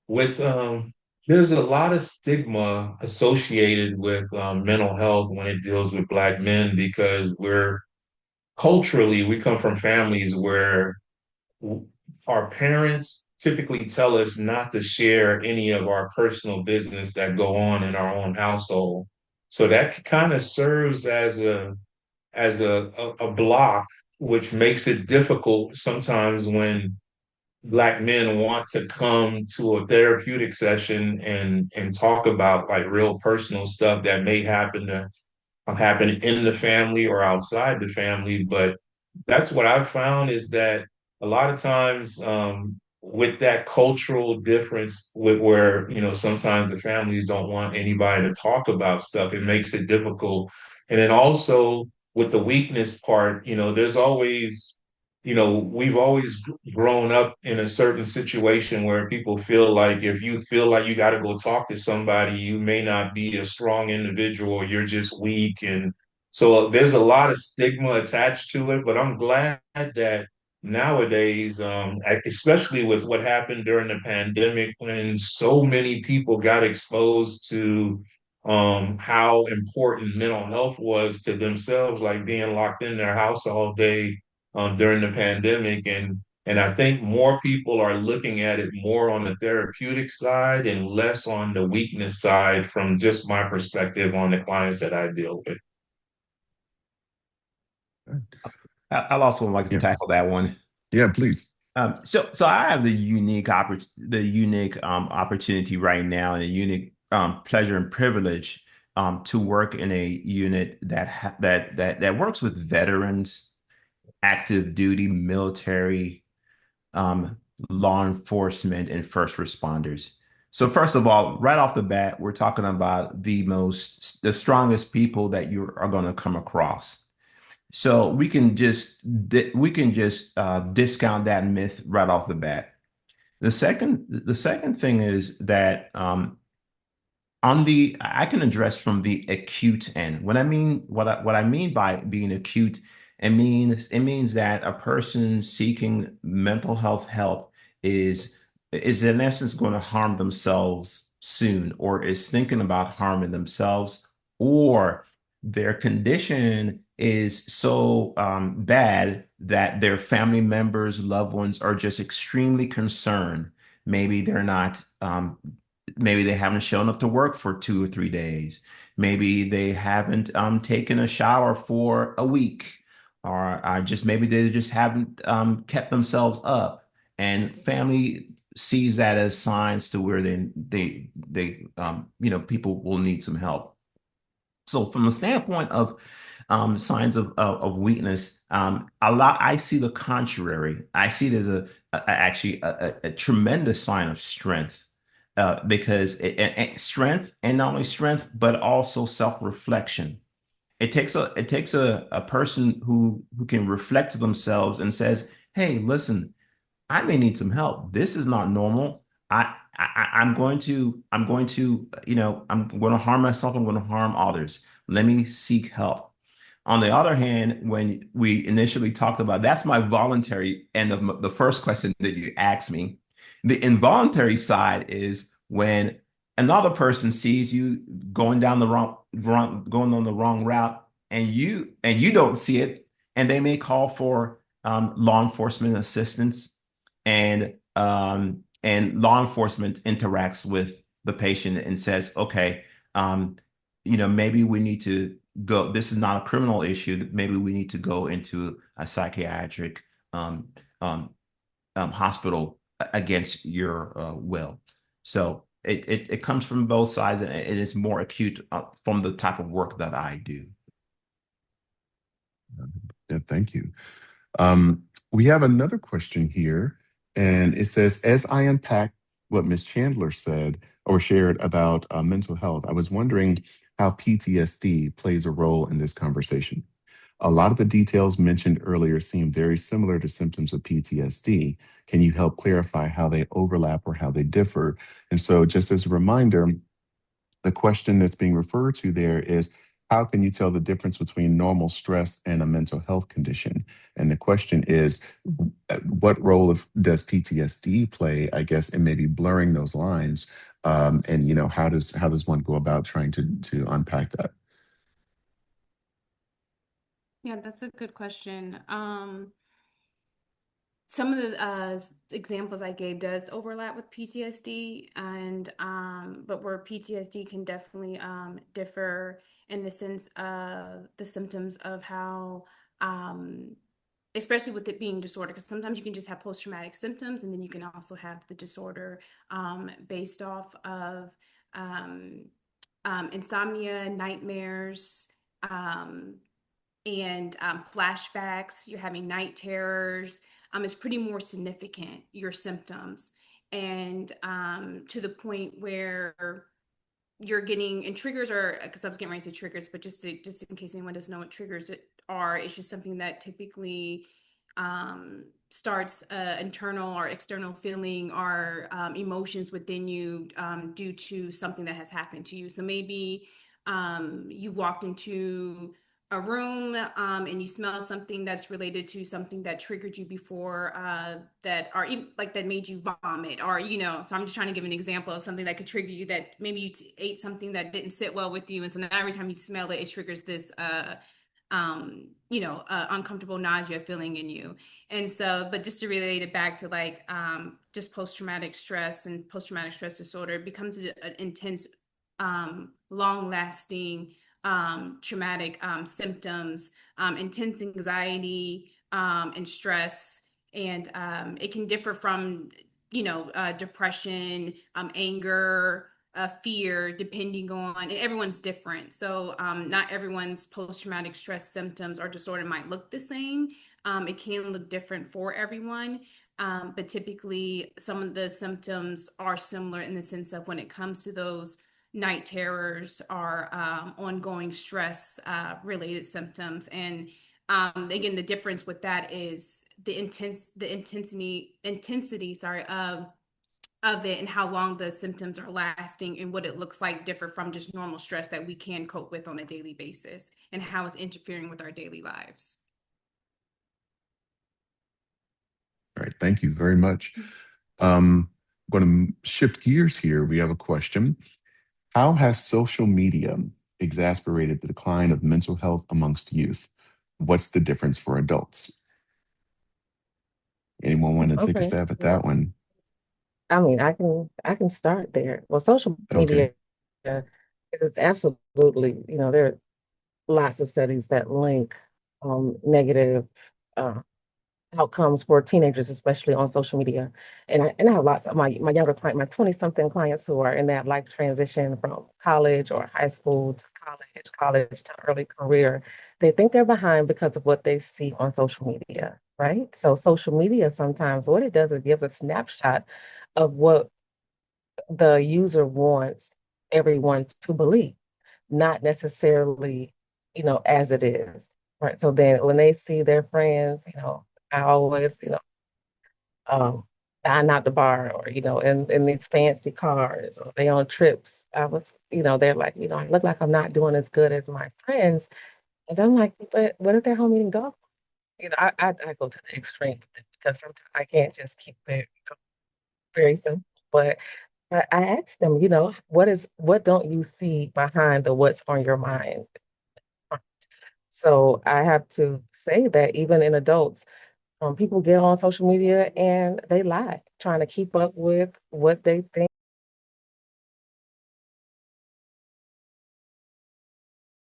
with there's a lot of stigma associated with mental health when it deals with Black men because we're culturally we come from families where w- our parents typically tell us not to share any of our personal business that go on in our own household. So that kind of serves as a block, which makes it difficult sometimes when Black men want to come to a therapeutic session and talk about like real personal stuff that may happen in the family or outside the family. But that's what I've found is that a lot of times with that cultural difference with where, sometimes the families don't want anybody to talk about stuff, it makes it difficult. And then also with the weakness part, there's always, we've always grown up in a certain situation where people feel like if you feel like you got to go talk to somebody, you may not be a strong individual, or you're just weak. And so there's a lot of stigma attached to it, but I'm glad that nowadays, especially with what happened during the pandemic, when so many people got exposed to how important mental health was to themselves, like being locked in their house all day during the pandemic. And I think more people are looking at it more on the therapeutic side and less on the weakness side from just my perspective on the clients that I deal with. I'll also like to Yeah. tackle that one. Yeah, please. So I have the unique opportunity right now and a unique pleasure and privilege to work in a unit that works with veterans, active duty, military, um, law enforcement, and first responders. So first of all, right off the bat, we're talking about the strongest people that you are going to come across. So we can just discount that myth right off the bat. The second thing is that on the I can address from the acute end. What I mean by being acute, it means that a person seeking mental health help is in essence going to harm themselves soon, or is thinking about harming themselves, or their condition is so bad that their family members, loved ones are just extremely concerned. Maybe they're not maybe they haven't shown up to work for 2 or 3 days. Maybe they haven't taken a shower for a week, or just maybe they just haven't kept themselves up. And family sees that as signs to where people will need some help. So from the standpoint of signs of weakness, I see the contrary. I see it as actually a tremendous sign of strength, because strength, and not only strength but also self-reflection. It takes a person who can reflect to themselves and says, "Hey, listen, I may need some help. This is not normal. I'm going to harm myself. I'm going to harm others. Let me seek help." On the other hand, when we initially talked about, that's my voluntary end of the first question that you asked me. The involuntary side is when another person sees you going down the going on the wrong route, and you don't see it, and they may call for law enforcement assistance, and law enforcement interacts with the patient and says, "Okay, maybe we need to go. This is not a criminal issue. Maybe we need to go into a psychiatric um, um, hospital against your will." So it comes from both sides, and it is more acute from the type of work that I do. Yeah, thank you. We have another question here, and it says, as I unpack what Ms. Chandler said or shared about mental health, I was wondering how PTSD plays a role in this conversation. A lot of the details mentioned earlier seem very similar to symptoms of PTSD. Can you help clarify how they overlap or how they differ? And so, just as a reminder, the question that's being referred to there is, how can you tell the difference between normal stress and a mental health condition? And the question is, what role does PTSD play, I guess, in maybe blurring those lines? And how does one go about trying to unpack that? Yeah, that's a good question. Some of the examples I gave does overlap with PTSD, and but where PTSD can definitely differ in the sense of the symptoms of how, um, especially with it being disorder, because sometimes you can just have post-traumatic symptoms, and then you can also have the disorder based off of um, insomnia, nightmares. Um, and flashbacks, you're having night terrors. It's pretty more significant, your symptoms. And to the point where you're getting, and triggers are, because I was getting ready to say triggers, but just in case anyone doesn't know what triggers are, it's just something that typically starts internal or external feeling or emotions within you due to something that has happened to you. So maybe you walked into a room and you smell something that's related to something that triggered you before, that or even like that made you vomit, or so I'm just trying to give an example of something that could trigger you, that maybe you ate something that didn't sit well with you, and so now every time you smell it, it triggers this uncomfortable nausea feeling in you. And so, but just to relate it back to like just post-traumatic stress and post-traumatic stress disorder, it becomes an intense, long-lasting traumatic symptoms, intense anxiety and stress. And it can differ from, depression, anger, fear, depending on, and everyone's different. So not everyone's post-traumatic stress symptoms or disorder might look the same. It can look different for everyone. But typically, some of the symptoms are similar in the sense of when it comes to those night terrors or ongoing stress related symptoms. And again, the difference with that is the intensity, sorry, of it, and how long the symptoms are lasting, and what it looks like differ from just normal stress that we can cope with on a daily basis, and how it's interfering with our daily lives. All right, thank you very much. I'm going to shift gears here. We have a question. How has social media exacerbated the decline of mental health amongst youth? What's the difference for adults? Anyone want to take a Okay. stab at that Well, one? I mean, I can start there. Well, social Okay. media is absolutely, there are lots of studies that link negative uh, outcomes for teenagers, especially on social media. And I have lots of my younger client, my 20-something clients who are in that life transition from college or high school to college to early career. They think they're behind because of what they see on social media, right? So social media sometimes what it does is give a snapshot of what the user wants everyone to believe, not necessarily, as it is. Right. So then when they see their friends, I always, um, dine out the bar or, in these fancy cars or they on trips. They're like, I look like I'm not doing as good as my friends. And I'm like, but what if they're home eating dog? I go to the extreme because sometimes I can't just keep it very simple. But I asked them, what don't you see behind the what's on your mind? So I have to say that even in adults, people get on social media and they lie, trying to keep up with what they think